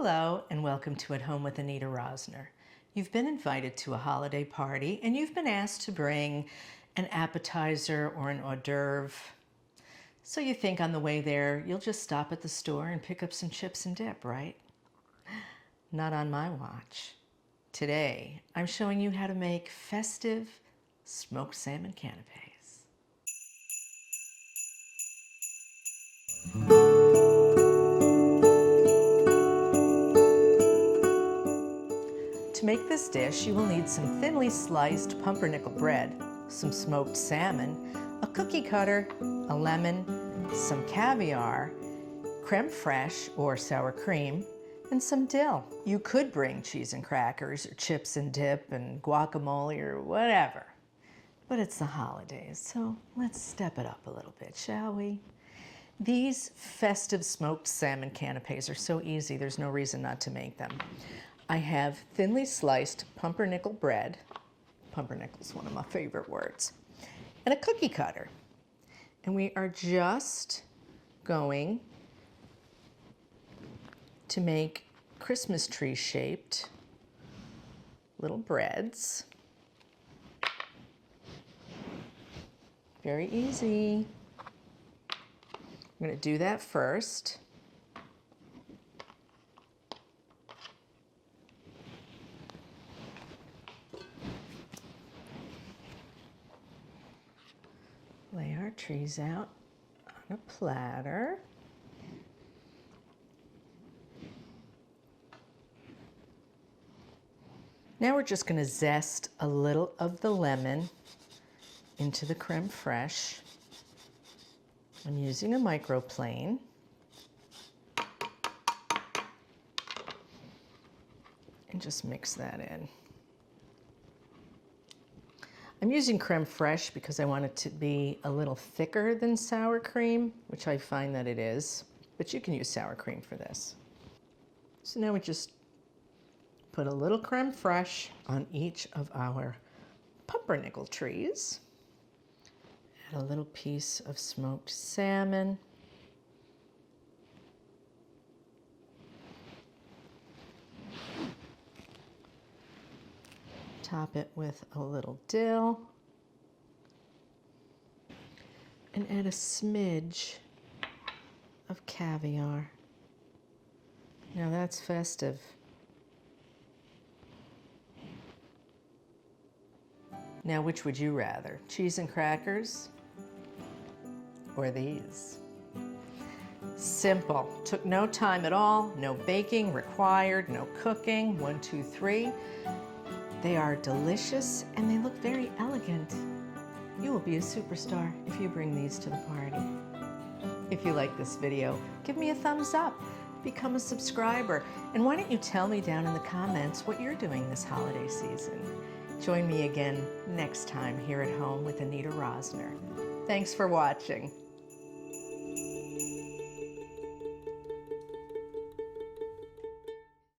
Hello and welcome to At Home with Anita Rosner. You've been invited to a holiday party and you've been asked to bring an appetizer or an hors d'oeuvre. So you think on the way there you'll just stop at the store and pick up some chips and dip, right? Not on my watch. Today I'm showing you how to make festive smoked salmon canapés. To make this dish, you will need some thinly sliced pumpernickel bread, some smoked salmon, a cookie cutter, a lemon, some caviar, crème fraîche or sour cream, and some dill. You could bring cheese and crackers or chips and dip and guacamole or whatever, but it's the holidays, so let's step it up a little bit, shall we? These festive smoked salmon canapés are so easy, there's no reason not to make them. I have thinly sliced pumpernickel bread, pumpernickel is one of my favorite words, and a cookie cutter. And we are just going to make Christmas tree shaped little breads. Very easy. I'm going to do that first. Lay our trees out on a platter. Now we're just going to zest a little of the lemon into the crème fraîche. I'm using a microplane. And just mix that in. I'm using crème fraîche because I want it to be a little thicker than sour cream, which I find that it is, but you can use sour cream for this. So now we just put a little crème fraîche on each of our pumpernickel trees. Add a little piece of smoked salmon. Top it with a little dill and add a smidge of caviar. Now that's festive. Now which would you rather, cheese and crackers or these? Simple, took no time at all, no baking required, no cooking, 1, 2, 3. They are delicious and they look very elegant. You will be a superstar if you bring these to the party. If you like this video, give me a thumbs up, become a subscriber, and why don't you tell me down in the comments what you're doing this holiday season. Join me again next time here at Home with Anita Rosner. Thanks for watching.